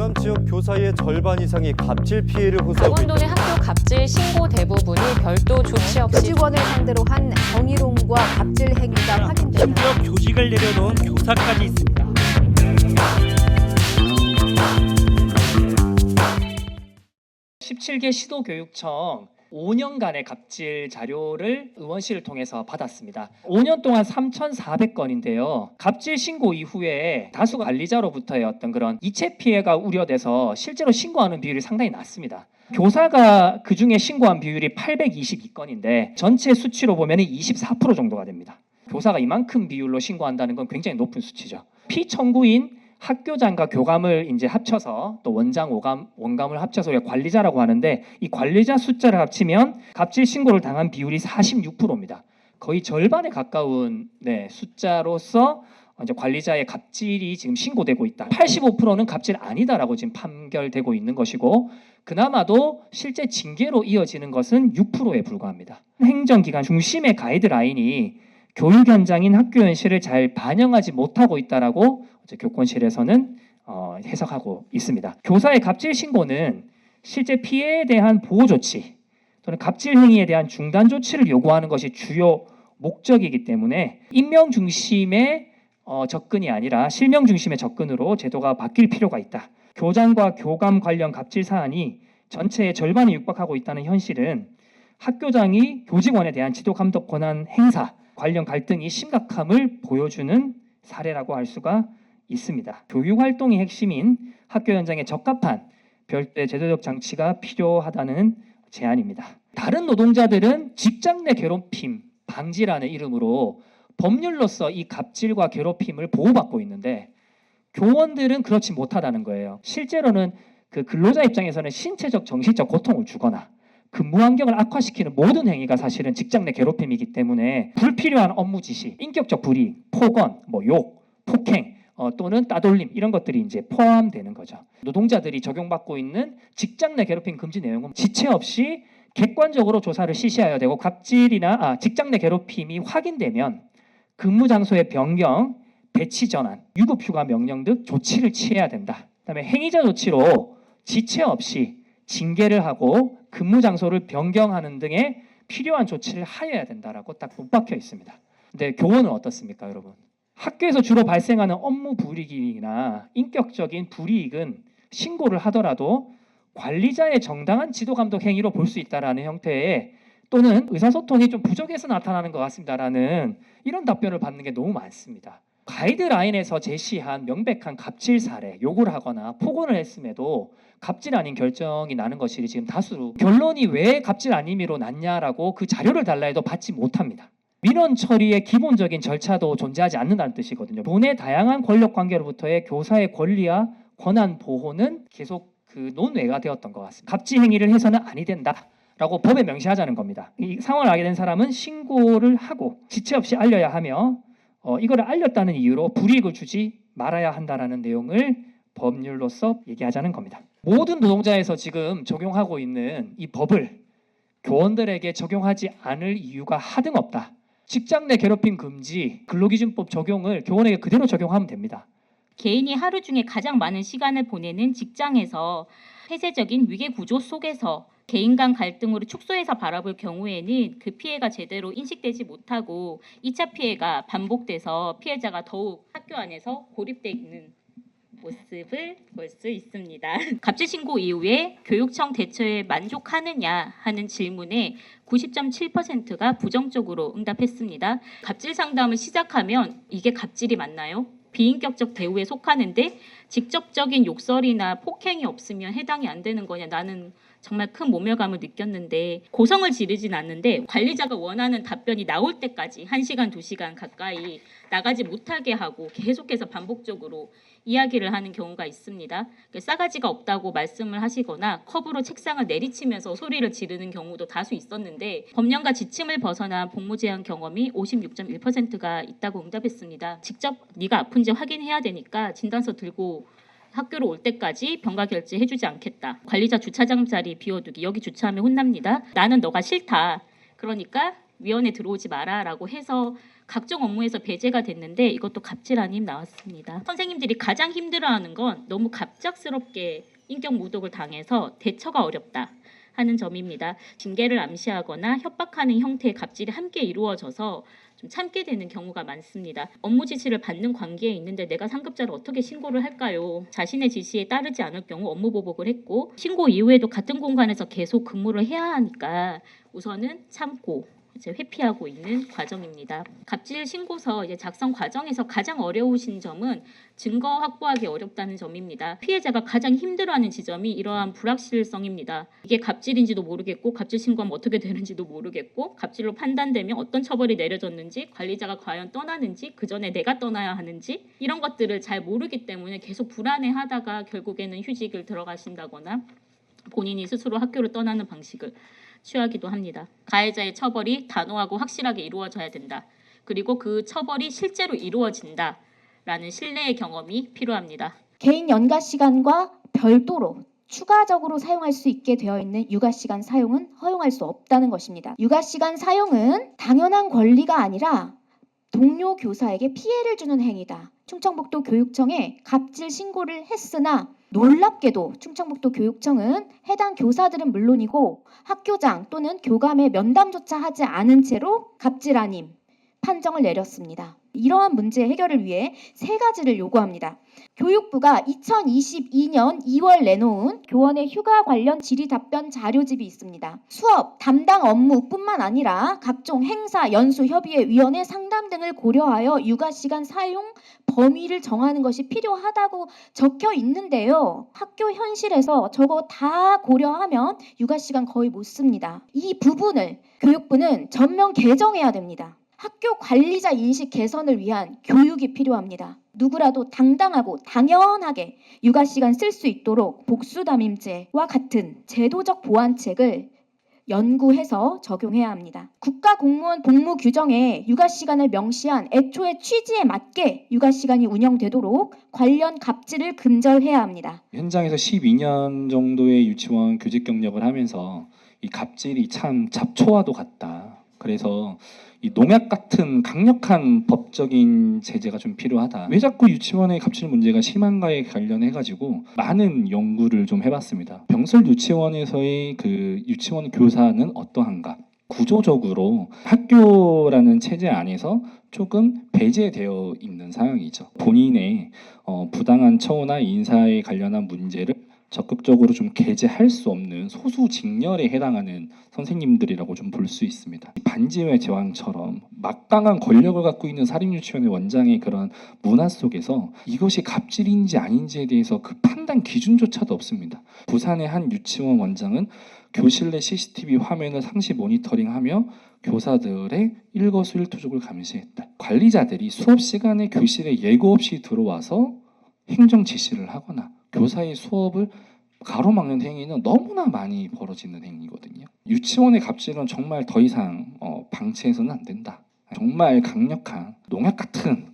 경남 지역 교사의 절반 이상이 갑질 피해를 호소하고 강원도 내 학교 갑질 신고 대부분이 별도 조치 없이 교직원을 상대로 한 정의로움과 갑질 행위가 확인됐다. 심지어 교직을 내려놓은 교사까지 있습니다. (17개) 시도교육청 5년간의 갑질 자료를 의원실을 통해서 받았습니다. 5년 동안 3,400건인데요. 갑질 신고 이후에 다수 관리자로부터의 어떤 그런 이체 피해가 우려돼서 실제로 신고하는 비율이 상당히 낮습니다. 교사가 그중에 신고한 비율이 822건인데 전체 수치로 보면 24% 정도가 됩니다. 교사가 이만큼 비율로 신고한다는 건 굉장히 높은 수치죠. 피청구인 학교장과 교감을 이제 합쳐서 또 원장, 원감을 합쳐서 우리가 관리자라고 하는데 이 관리자 숫자를 합치면 갑질 신고를 당한 비율이 46%입니다. 거의 절반에 가까운 숫자로서 이제 관리자의 갑질이 지금 신고되고 있다. 85%는 갑질 아니다라고 지금 판결되고 있는 것이고 그나마도 실제 징계로 이어지는 것은 6%에 불과합니다. 행정기관 중심의 가이드라인이 교육 현장인 학교 현실을 잘 반영하지 못하고 있다라고 교권실에서는 해석하고 있습니다. 교사의 갑질 신고는 실제 피해에 대한 보호 조치 또는 갑질 행위에 대한 중단 조치를 요구하는 것이 주요 목적이기 때문에 임명 중심의 접근이 아니라 실명 중심의 접근으로 제도가 바뀔 필요가 있다. 교장과 교감 관련 갑질 사안이 전체의 절반에 육박하고 있다는 현실은 학교장이 교직원에 대한 지도 감독 권한 행사 관련 갈등이 심각함을 보여주는 사례라고 할 수가 있습니다. 교육 활동의 핵심인 학교 현장에 적합한 별도의 제도적 장치가 필요하다는 제안입니다. 다른 노동자들은 직장 내 괴롭힘 방지라는 이름으로 법률로서 이 갑질과 괴롭힘을 보호받고 있는데 교원들은 그렇지 못하다는 거예요. 실제로는 그 근로자 입장에서는 신체적, 정신적 고통을 주거나 근무 환경을 악화시키는 모든 행위가 사실은 직장 내 괴롭힘이기 때문에 불필요한 업무 지시, 인격적 불이익, 폭언, 욕, 폭행 또는 따돌림 이런 것들이 이제 포함되는 거죠. 노동자들이 적용받고 있는 직장 내 괴롭힘 금지 내용은 지체 없이 객관적으로 조사를 실시해야 되고 갑질이나 직장 내 괴롭힘이 확인되면 근무 장소의 변경, 배치 전환, 유급 휴가 명령 등 조치를 취해야 된다. 그다음에 행위자 조치로 지체 없이 징계를 하고 근무 장소를 변경하는 등의 필요한 조치를 하여야 된다라고 딱 못 박혀 있습니다. 근데 교원은 어떻습니까, 여러분? 학교에서 주로 발생하는 업무 불이익이나 인격적인 불이익은 신고를 하더라도 관리자의 정당한 지도 감독 행위로 볼 수 있다라는 형태의 또는 의사소통이 좀 부족해서 나타나는 것 같습니다라는 이런 답변을 받는 게 너무 많습니다. 가이드라인에서 제시한 명백한 갑질 사례, 욕을 하거나 폭언을 했음에도 갑질 아닌 결정이 나는 것이 지금 다수 결론이 왜 갑질 아님으로 났냐라고 그 자료를 달라 해도 받지 못합니다. 민원 처리의 기본적인 절차도 존재하지 않는다는 뜻이거든요. 돈의 다양한 권력 관계로부터의 교사의 권리와 권한 보호는 계속 그 논외가 되었던 것 같습니다. 갑질 행위를 해서는 아니 된다라고 법에 명시하자는 겁니다. 이 상황을 알게 된 사람은 신고를 하고 지체 없이 알려야 하며 이걸 알렸다는 이유로 불이익을 주지 말아야 한다라는 내용을 법률로서 얘기하자는 겁니다. 모든 노동자에서 지금 적용하고 있는 이 법을 교원들에게 적용하지 않을 이유가 하등없다. 직장 내 괴롭힘 금지, 근로기준법 적용을 교원에게 그대로 적용하면 됩니다. 개인이 하루 중에 가장 많은 시간을 보내는 직장에서 폐쇄적인 위계 구조 속에서 개인 간 갈등으로 축소해서 바라볼 경우에는 그 피해가 제대로 인식되지 못하고 2차 피해가 반복돼서 피해자가 더욱 학교 안에서 고립되어 있는 모습을 볼 수 있습니다. 갑질 신고 이후에 교육청 대처에 만족하느냐 하는 질문에 90.7%가 부정적으로 응답했습니다. 갑질 상담을 시작하면 이게 갑질이 맞나요? 비인격적 대우에 속하는데 직접적인 욕설이나 폭행이 없으면 해당이 안 되는 거냐, 나는 정말 큰 모멸감을 느꼈는데 고성을 지르진 않는데 관리자가 원하는 답변이 나올 때까지 1시간, 2시간 가까이 나가지 못하게 하고 계속해서 반복적으로 이야기를 하는 경우가 있습니다. 싸가지가 없다고 말씀을 하시거나 컵으로 책상을 내리치면서 소리를 지르는 경우도 다수 있었는데 법령과 지침을 벗어난 복무 제한 경험이 56.1%가 있다고 응답했습니다. 직접 네가 아픈지 확인해야 되니까 진단서 들고 학교로 올 때까지 병가 결제해주지 않겠다. 관리자 주차장 자리 비워두기, 여기 주차하면 혼납니다. 나는 너가 싫다. 그러니까 위원회 들어오지 마라라고 해서 각종 업무에서 배제가 됐는데 이것도 갑질 아님 나왔습니다. 선생님들이 가장 힘들어하는 건 너무 갑작스럽게 인격 모독을 당해서 대처가 어렵다 하는 점입니다. 징계를 암시하거나 협박하는 형태의 갑질이 함께 이루어져서 좀 참게 되는 경우가 많습니다. 업무 지시를 받는 관계에 있는데 내가 상급자를 어떻게 신고를 할까요? 자신의 지시에 따르지 않을 경우 업무 보복을 했고 신고 이후에도 같은 공간에서 계속 근무를 해야 하니까 우선은 참고 이제 회피하고 있는 과정입니다. 갑질 신고서 이제 작성 과정에서 가장 어려우신 점은 증거 확보하기 어렵다는 점입니다. 피해자가 가장 힘들어하는 지점이 이러한 불확실성입니다. 이게 갑질인지도 모르겠고 갑질 신고하면 어떻게 되는지도 모르겠고 갑질로 판단되면 어떤 처벌이 내려졌는지 관리자가 과연 떠나는지 그 전에 내가 떠나야 하는지 이런 것들을 잘 모르기 때문에 계속 불안해하다가 결국에는 휴직을 들어가신다거나 본인이 스스로 학교를 떠나는 방식을 취하기도 합니다. 가해자의 처벌이 단호하고 확실하게 이루어져야 된다. 그리고 그 처벌이 실제로 이루어진다라는 신뢰의 경험이 필요합니다. 개인 연가 시간과 별도로 추가적으로 사용할 수 있게 되어 있는 육아 시간 사용은 허용할 수 없다는 것입니다. 육아 시간 사용은 당연한 권리가 아니라 동료 교사에게 피해를 주는 행위다. 충청북도 교육청에 갑질 신고를 했으나 놀랍게도 충청북도 교육청은 해당 교사들은 물론이고 학교장 또는 교감의 면담조차 하지 않은 채로 갑질 아님 판정을 내렸습니다. 이러한 문제 해결을 위해 세 가지를 요구합니다. 교육부가 2022년 2월 내놓은 교원의 휴가 관련 질의 답변 자료집이 있습니다. 수업, 담당 업무뿐만 아니라 각종 행사, 연수, 협의회, 위원회, 상담 등을 고려하여 육아시간 사용 범위를 정하는 것이 필요하다고 적혀 있는데요. 학교 현실에서 저거 다 고려하면 육아시간 거의 못 씁니다. 이 부분을 교육부는 전면 개정해야 됩니다. 학교 관리자 인식 개선을 위한 교육이 필요합니다. 누구라도 당당하고 당연하게 육아시간 쓸 수 있도록 복수담임제와 같은 제도적 보완책을 연구해서 적용해야 합니다. 국가공무원 복무 규정에 육아시간을 명시한 애초의 취지에 맞게 육아시간이 운영되도록 관련 갑질을 근절해야 합니다. 현장에서 12년 정도의 유치원 교직 경력을 하면서 이 갑질이 참 잡초와도 같다. 그래서 이 농약 같은 강력한 법적인 제재가 좀 필요하다. 왜 자꾸 유치원의 갑질 문제가 심한가에 관련해가지고 많은 연구를 좀 해봤습니다. 병설 유치원에서의 그 유치원 교사는 어떠한가? 구조적으로 학교라는 체제 안에서 조금 배제되어 있는 상황이죠. 본인의 부당한 처우나 인사에 관련한 문제를 적극적으로 좀 게재할 수 없는 소수 직렬에 해당하는 선생님들이라고 좀 볼 수 있습니다. 반지의 제왕처럼 막강한 권력을 갖고 있는 사립유치원의 원장의 그런 문화 속에서 이것이 갑질인지 아닌지에 대해서 그 판단 기준조차도 없습니다. 부산의 한 유치원 원장은 교실 내 CCTV 화면을 상시 모니터링하며 교사들의 일거수일투족을 감시했다. 관리자들이 수업 시간에 교실에 예고 없이 들어와서 행정 지시를 하거나 교사의 수업을 가로막는 행위는 너무나 많이 벌어지는 행위거든요. 유치원의 갑질은 정말 더 이상 방치해서는 안 된다. 정말 강력한 농약 같은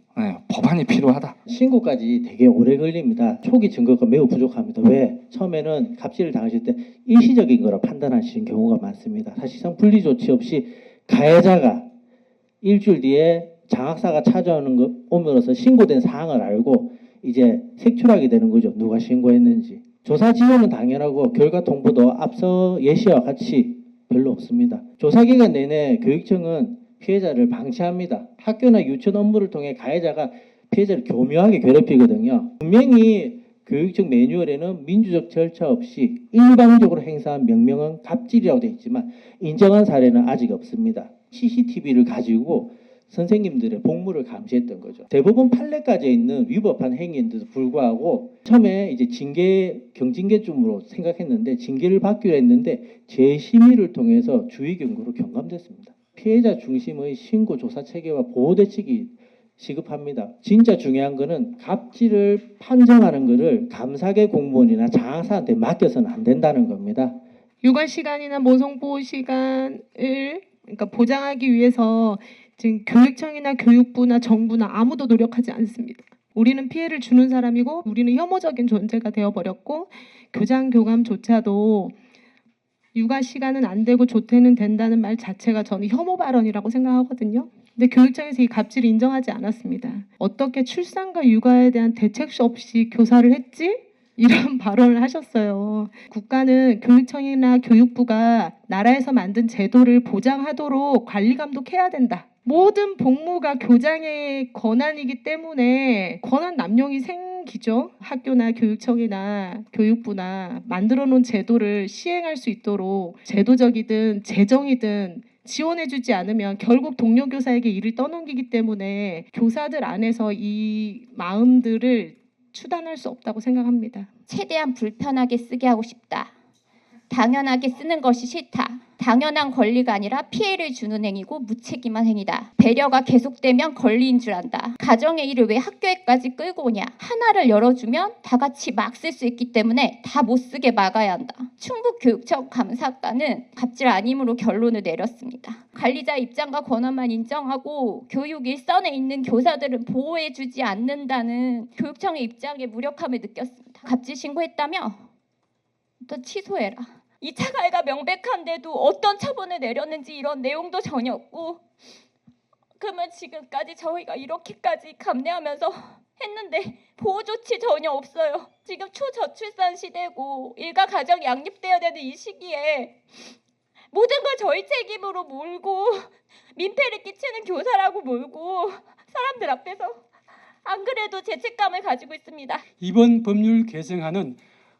법안이 필요하다. 신고까지 되게 오래 걸립니다. 초기 증거가 매우 부족합니다. 왜? 처음에는 갑질을 당하실 때 일시적인 거라 판단하시는 경우가 많습니다. 사실상 분리 조치 없이 가해자가 일주일 뒤에 장학사가 찾아옴으로써 신고된 사항을 알고 이제 색출하게 되는 거죠. 누가 신고했는지. 조사 지원은 당연하고 결과 통보도 앞서 예시와 같이 별로 없습니다. 조사 기간 내내 교육청은 피해자를 방치합니다. 학교나 유치원 업무를 통해 가해자가 피해자를 교묘하게 괴롭히거든요. 분명히 교육청 매뉴얼에는 민주적 절차 없이 일방적으로 행사한 명명은 갑질이라고 되어 있지만 인정한 사례는 아직 없습니다. CCTV를 가지고 선생님들의 복무를 감시했던 거죠. 대법원 판례까지 있는 위법한 행위인데도 불구하고 처음에 이제 경징계쯤으로 생각했는데 징계를 받기로 했는데 재심의를 통해서 주의 경고로 경감됐습니다. 피해자 중심의 신고 조사 체계와 보호 대책이 시급합니다. 진짜 중요한 거는 갑질을 판정하는 거를 감사계 공무원이나 장학사한테 맡겨서는 안 된다는 겁니다. 육아 시간이나 모성 보호 시간을 그러니까 보장하기 위해서 지금 교육청이나 교육부나 정부나 아무도 노력하지 않습니다. 우리는 피해를 주는 사람이고 우리는 혐오적인 존재가 되어버렸고 교장 교감조차도 육아 시간은 안 되고 조퇴는 된다는 말 자체가 저는 혐오 발언이라고 생각하거든요. 근데 교육청에서 이 갑질을 인정하지 않았습니다. 어떻게 출산과 육아에 대한 대책 없이 교사를 했지? 이런 발언을 하셨어요. 국가는 교육청이나 교육부가 나라에서 만든 제도를 보장하도록 관리 감독해야 된다. 모든 복무가 교장의 권한이기 때문에 권한 남용이 생기죠. 학교나 교육청이나 교육부나 만들어 놓은 제도를 시행할 수 있도록 제도적이든 재정이든 지원해주지 않으면 결국 동료 교사에게 일을 떠넘기기 때문에 교사들 안에서 이 마음들을 추단할 수 없다고 생각합니다. 최대한 불편하게 쓰게 하고 싶다. 당연하게 쓰는 것이 싫다. 당연한 권리가 아니라 피해를 주는 행위고 무책임한 행위다. 배려가 계속되면 권리인 줄 안다. 가정의 일을 왜 학교에까지 끌고 오냐. 하나를 열어주면 다 같이 막 쓸 수 있기 때문에 다 못 쓰게 막아야 한다. 충북교육청 감사과는 갑질 아님으로 결론을 내렸습니다. 관리자 입장과 권한만 인정하고 교육 일선에 있는 교사들은 보호해주지 않는다는 교육청의 입장에 무력함을 느꼈습니다. 갑질 신고했다며? 너 취소해라. 2차 가해가 명백한데도 어떤 처분을 내렸는지 이런 내용도 전혀 없고, 그러면 지금까지 저희가 이렇게까지 감내하면서 했는데 보호 조치 전혀 없어요. 지금 초저출산 시대고 일가 가정이 양립되어야 되는 이 시기에 모든 걸 저희 책임으로 몰고 민폐를 끼치는 교사라고 몰고 사람들 앞에서 안 그래도 죄책감을 가지고 있습니다. 이번 법률 개정안은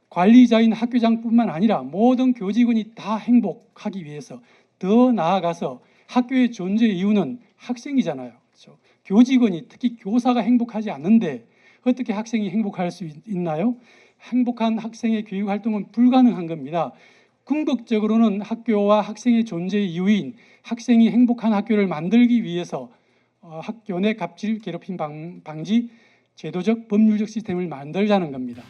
관리자인 학교장뿐만 아니라 모든 교직원이 다 행복하기 위해서, 더 나아가서 학교의 존재 이유는 학생이잖아요. 그렇죠? 교직원이, 특히 교사가 행복하지 않는데 어떻게 학생이 행복할 수 있나요? 행복한 학생의 교육 활동은 불가능한 겁니다. 궁극적으로는 학교와 학생의 존재 이유인 학생이 행복한 학교를 만들기 위해서 학교 내 갑질, 괴롭힘 방지 제도적, 법률적 시스템을 만들자는 겁니다.